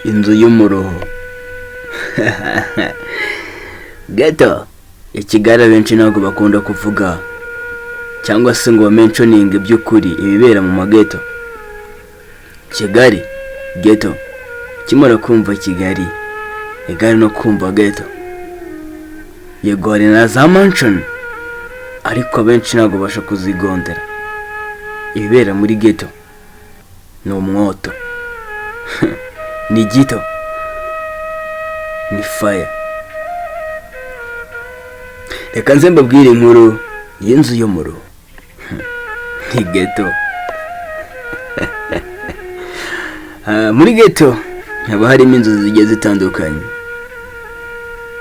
inzu y'umuruho. Ghetto ya Kigali abenshi ntabwo bakunda kuvuga cyangwa se ngo bamentioning iby'ukuri ibibera mu mageto. Kigali ghetto, kimara kumva Kigali igari no kumva ghetto. Yego hari na za mansion ariko abenshi ntabwo basha kuzigondera. Ibibera muri ghetto ni umwoto, ni gito, ni fire. Reka nze mbabwire inkuru y'inzu yo mu rugo. Ni ghetto. Muri ghetto haba harimo inzu zigiye zitandukanye,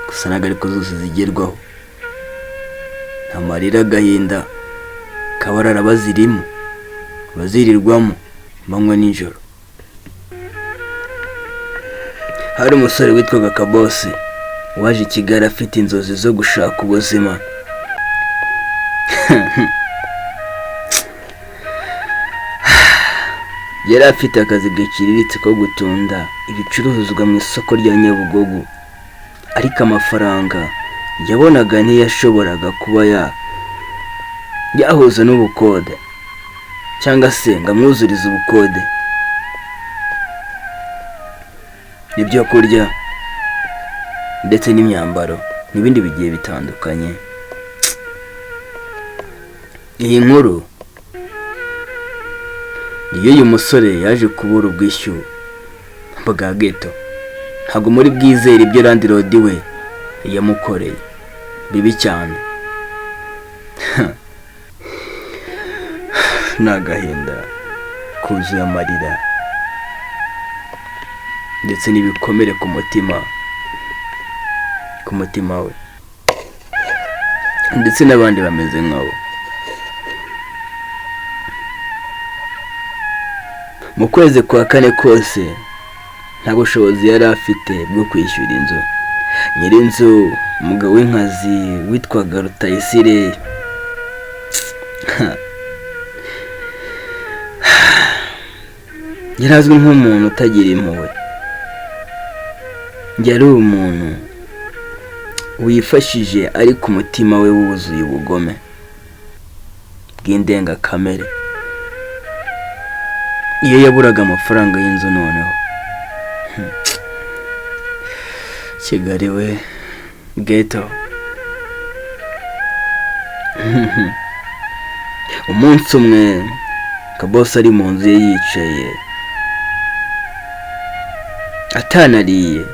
gusa ntabwo ariko zose zigerwaho. Amarira agahinda kabarara bazirimo, bazirirwamo manywa nijoro. Hari umusore witwaga Kabose waje i Kigali afite inzozi zo gushaka ubuzima. Yari afite akazi gaciriritse ko gutunda ibicuruzwa mu isoko rya Nyabugogo, ariko amafaranga yabonaga ntiyashoboraga kuba yahuza n'ubukode cyangwa se ngo amwuzurize ubukode. Ibyo kurya ndetse n'imyambaro n'ibindi bigiye bitandukanye. Iyi nkuru iyo uyu musore yaje kubura ubwishyu bwa ghetto, ntabwo muri bwizere ibyo landlord we yamukoreye bibi cyane. N'agahinda kuzuye amarira ndetse n'ibikomere ku mutima we ndetse n'abandi bameze nkawe. Mu kwezi kwa kane kose nta bushobozi yari afite bwo kwishyura inzu. Nyirinzu umugabo w'inkazi witwaga Rutayisire yari azwi nk'umuntu utagira impuhwe. Yari umuntu wifashije ariko umutima we wuzuye ubugome bw'indengakamere. Iyo yaburaga amafaranga y'inzu noneho Kigali we ghetto. Umunsi umwe Kabose ari mu nzu ye yicaye atanariye,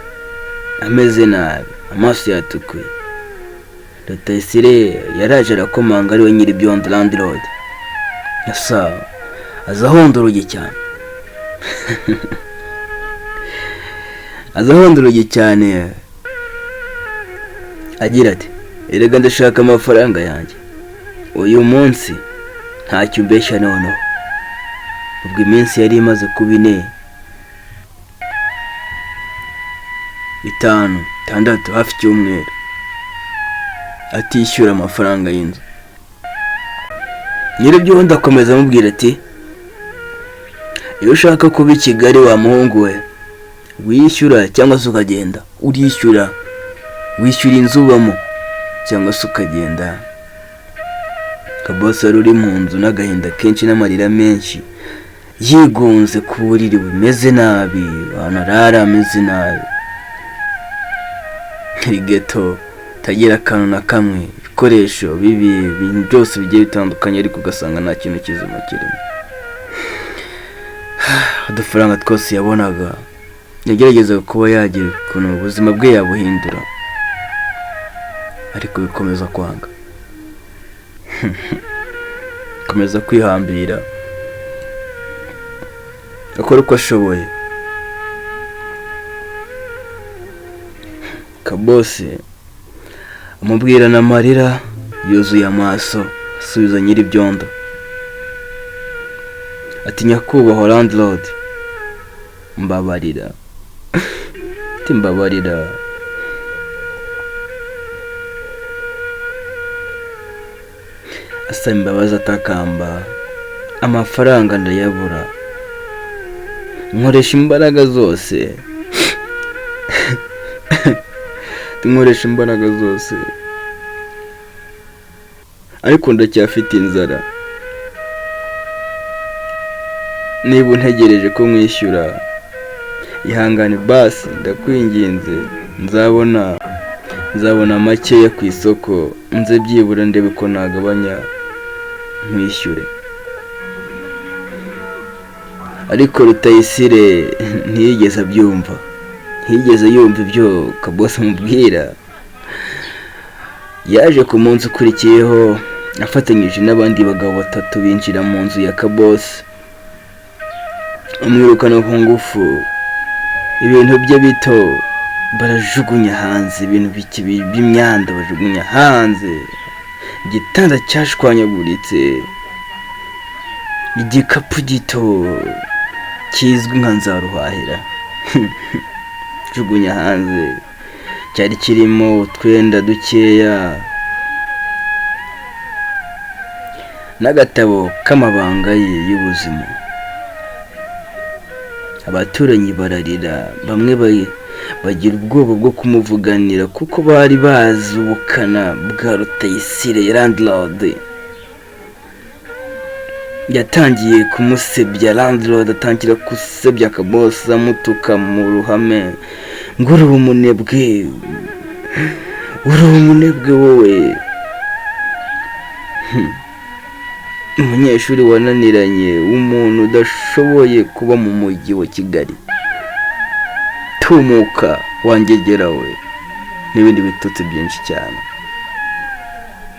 ameze nabi, amaso yatukuye. Rutayisire yaraje arakomanga ari we nyiri byondo landlord. Yasa azahonda urugi cyane. Azahonda urugi cyane agira ati, erega ndashaka amafaranga yanjye uyu munsi ntacyo umbeshya noneho. Ubwo iminsi yari imaze kuba 4, 5, 6 hafi cyumweru atishyura amafaranga y'inzu. Nyiribyo ndakomeza amubwira ati, iyo ushaka kuba i Kigali wa muhungu we wishyura cyangwa se ukagenda. Urishyura, wishyura inzu ubamo cyangwa se ukagenda. Kabose uri mu nzu n'agahinda kenshi n'amarira menshi, yigunze ku buriri bumeze nabi, wanarara ameze nabi. Ghetto tagira akantu na kamwe, ibikoresho bibi, ibintu byose bigiye bitandukanye, ariko ugasanga nta kintu kizima kirimo. Udufaranga twose yabonaga yagerageza kuba yagira ukuntu ubuzima bwe yabuhindura, ariko bikomeza kwanga. Komeza kwihambira, akora uko ashoboye. Kabose amubwira n'amarira yuzuye amaso, asubiza nyiribyondo ati, nyakubahwa landlord, mbabarira. Ati, mbabarira. Asaba imbabazi atakamba, amafaranga ndayabura, nkoresha imbaraga zose nkoresha imbaraga zose, ariko ndacyafite inzara. Niba untegereje ko mwishyura, ihangane basi, ndakwinginze. Nzabona makeya ku isoko, nze byibura ndebe ko nagabanya nkwishyure. Ariko Rutayisire ntiyigeze abyumva, ntiyigeze yumva ibyo Kabosi amubwira. Yaje ku munsi ukurikiyeho afatanyije n'abandi bagabo 3 binjira mu nzu ya Kabosi, umwirukana ku ngufu. Ibintu bye bito barajugunya hanze, ibintu by'imyanda bajugunya hanze, igitanda cyashwanyaguritse, igikapu gito kizwi nka nzaruhahira jugunya hanze, cyari kirimo utwenda dukeya n'agatabo k'amabanga ye y'ubuzima. Abaturanyi bararira, bamwe bagira ubwoba bwo kumuvuganira kuko bari bazi ubukana bwa Rutayisire landlord. Yatangiye kumusebya landlord, atangira kusebya Kabosi amutuka mu ruhame ngo uri umunebwe wowe, umunyeshuri wananiranye w'umuntu udashoboye kuba mu mujyi wa Kigali, tumuka wangegera we, n'ibindi bitutsi byinshi cyane.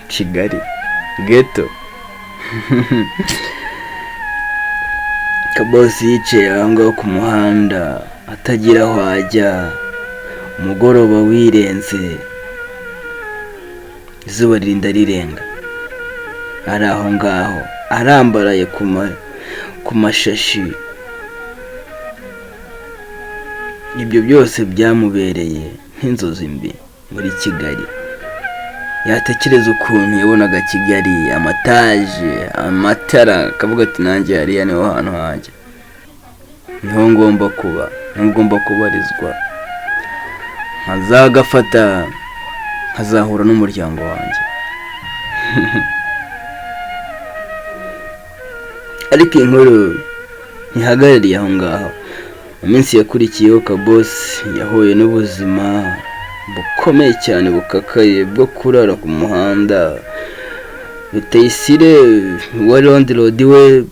Kigali ghetto. Kabosi yicaye aho ngaho ku muhanda atagira aho ajya. Umugoroba wirenze, izuba ririnda rirenga, ari aho ngaho arambaraye ku mashashi. Ibyo byose byamubereye nk'inzozi mbi muri Kigali. Yatekereza ukuntu yabonaga Kigali, amataje, amatara, akavuga ati nanjye hariya niho hantu hanjye, niho ngomba kuba, niho ngomba kubarizwa, nkazagafata, nkazahura n'umuryango wanjye. Ariko inkuru ntihagarariye aho ngaho. Mu minsi yakurikiyeho Kabosi yahuye n'ubuzima bukomeye cyane bukakaye bwo kurara ku muhanda. Rutayisire wa landlord we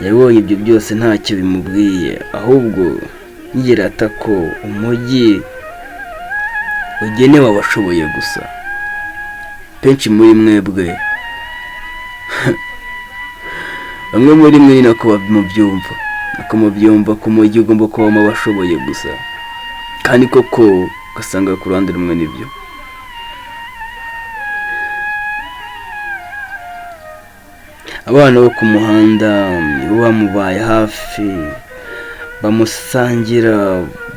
yabonye ibyo byose ntacyo bimubwiye, ahubwo yirata ko umujyi ugenewe abashoboye gusa. Penshi muri mwebwe bamwe muri mwe nako mubyumva ko umujyi ugomba kubamo abashoboye gusa, kandi koko ugasanga ku ruhande rumwe nibyo. Abana bo ku muhanda nibo bamubaye hafi,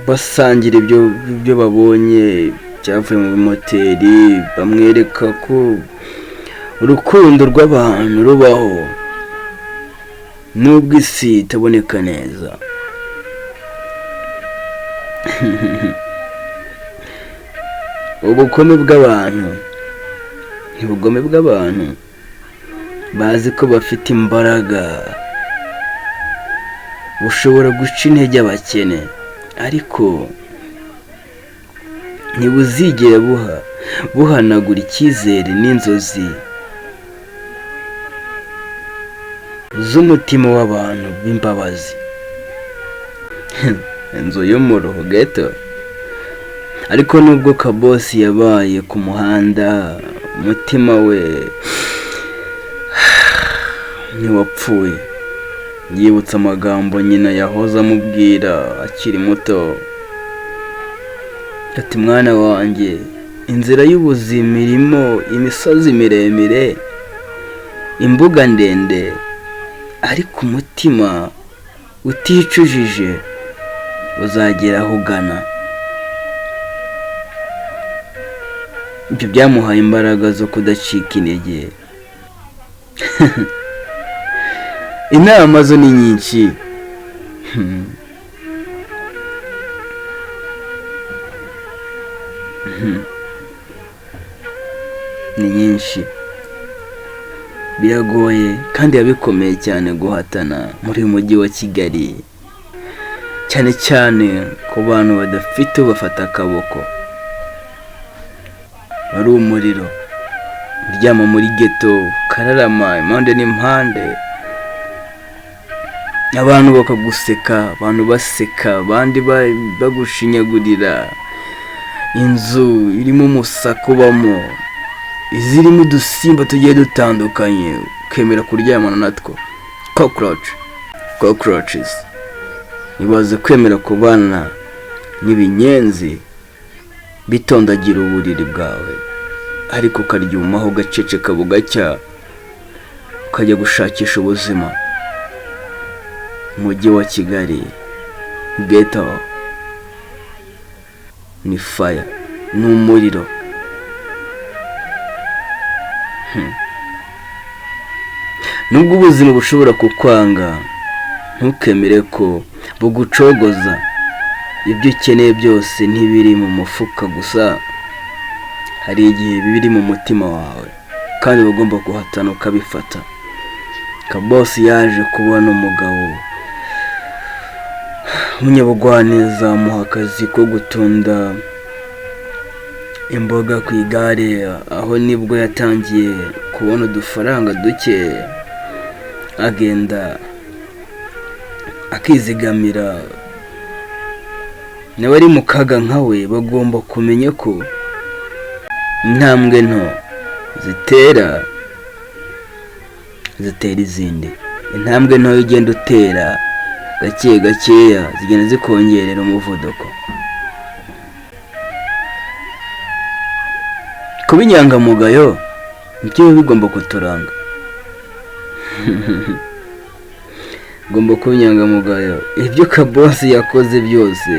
basangira ibyo babonye byavuye mu moteri, bamwereka ko urukundo rw'abantu rubaho nubwo isi itaboneka neza. Ubugome bw'abantu bazi ko bafite imbaraga, bushobora guca intege abakene, ariko ntibuzigera buhanagura icyizere n'inzozi z'umutima w'abantu b'imbabazi. Inzu yo mu ruhu ghetto. Ariko nubwo Kabosi yabaye ku muhanda, umutima we ntiwapfuye. Yibutsa amagambo nyina yahoze amubwira akiri muto, ati mwana wanjye, inzira y'ubuzima irimo imisozi miremire, imbuga ndende, ariko umutima uticujije uzagera aho ugana. Ibyo byamuhaye imbaraga zo kudacika intege. Inama zo ni nyinshi. ni nyinshi. Biragoye kandi bikomeye cyane guhatana muri mujyi wa Kigali, cyane cyane ku bantu badafite ubafata akaboko. Wari umuriro, uryama muri ghetto, kararama impande n'impande, abantu bakaguseka, abantu baseka, abandi bagushinyagurira. Inzu irimo umusaka ubamo, izirimo udusimba tugiye dutandukanye, ukemera kuryamana natwo. Cockroaches. Ibaze kwemera kubana n'ibinyenzi bitondagira uburiri bwawe, ariko ukaryumaho ugaceceka bugacya, ukajya gushakisha ubuzima. Umujyi wa Kigali, ghetto, ni fire, ni umuriro. Nubwo ubuzima bushobora kukwanga, ntukemere ko bugucogoza. Ibyo ukeneye byose ntibiri mu mufuka gusa, hari igihe biri mu mutima wawe, kandi ugomba guhatana ukabifata. Kabosi yaje kubona umugabo umunyabugwaneza, amuha akazi ko gutunda imboga ku igare. Aho nibwo yatangiye kubona udufaranga duke, agenda akizigamira. N'abari mu kaga nkawe bagomba kumenya ko intambwe nto zitera izindi. Intambwe nto ugenda utera gake gakeya zigenda zikongerera umuvuduko. Kuba inyangamugayo nibyo bigomba kuturanga. Ugomba kuba inyangamugayo. Ibyo Kabosi yakoze byose,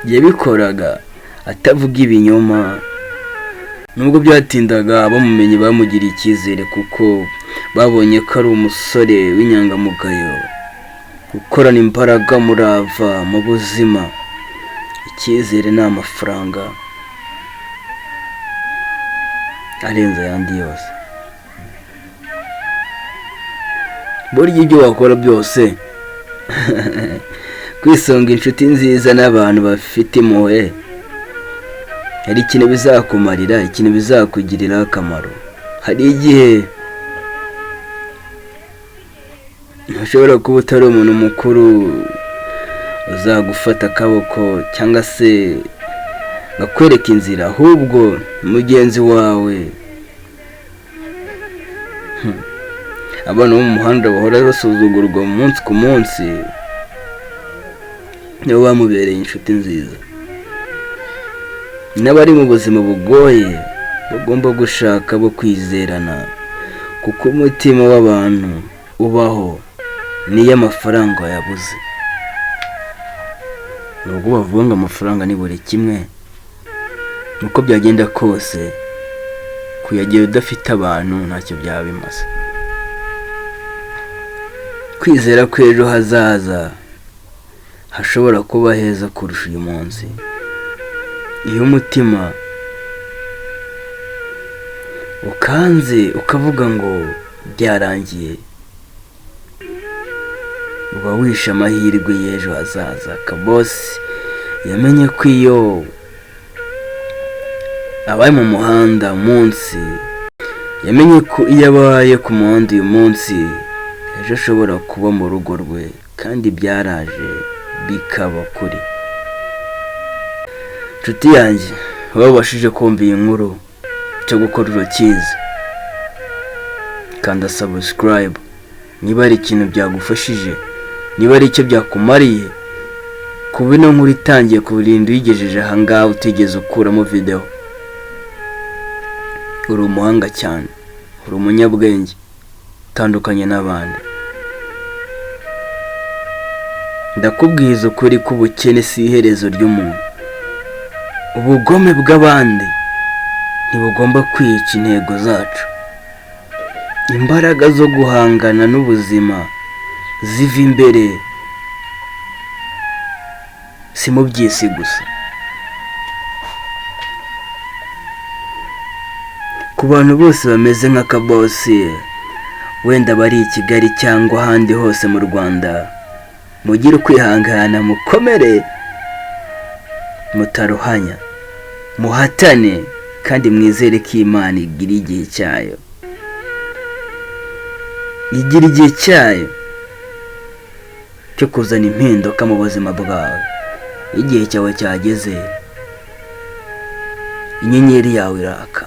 yabikoraga atavuga ibinyoma. Nubwo byatindaga, bamumenye bamugiriye icyizere kuko babonye ko ari umusore w'inyangamugayo, gukorana imbaraga, murava mu buzima. Icyizere ni amafaranga arenze ayandi yose. Burya ibyo wakora byose, kwisonga inshuti nziza n'abantu bafite impuhwe, hari ikintu bizakumarira, ikintu bizakugirira akamaro. Hari igihe ushobora kuba utari umuntu mukuru uzagufata akaboko cyangwa se ngakwereka inzira, ahubwo mugenzi wawe. Abana bo mu muhanda bahora basuzugurwa umunsi ku munsi, nibo bamubereye inshuti nziza. N'abari mu buzima bugoye bagomba gushaka bo kwizerana, kuko umutima w'abantu ubaho niyo amafaranga yabuze. Nubwo bavuga ngo amafaranga ni buri kimwe, uko byagenda kose kuyagira udafite abantu ntacyo byaba bimaze. Kwizera ko ejo hazaza hashobora kuba heza kurusha uyu munsi. Iyo umutima ukanze ukavuga ngo byarangiye, uba wishe amahirwe y'ejo hazaza. Kabosi yamenye ko iyo abaye mu muhanda umunsi, yamenye ko iyo abaye ku muhanda uyu munsi, ejo ashobora kuba mu rugo rwe, kandi byaraje bikaba kuri. Nshuti yanjye, wabashije kumva iyi nkuru, cyo gukora urakizi, kanda subscribe niba ari ikintu byagufashije, niba ari icyo byakumariye. Kuba ino nkuru itangiye kurinda uyigejeje ahangaha utigeze ukuramo video, uri umuhanga cyane, uri umunyabwenge utandukanye n'abandi. Ndakubwiza ukuri ko ubukene si iherezo ry'umuntu. Ubugome bw'abandi ntibugomba kwica intego zacu. Imbaraga zo guhangana n'ubuzima ziva imbere si mu by'isi gusa. Ku bantu bose bameze nka Kabosi, wenda bari i Kigali cyangwa ahandi hose mu Rwanda, mugire ukwihangana, mukomere, mutaruhanya, muhatane kandi mwizere ko Imana igira igihe cyayo. Igira igihe cyayo cyo kuzana impinduka mu buzima bwawe. Igihe cyawe cyageze, inyenyeri yawe iraka.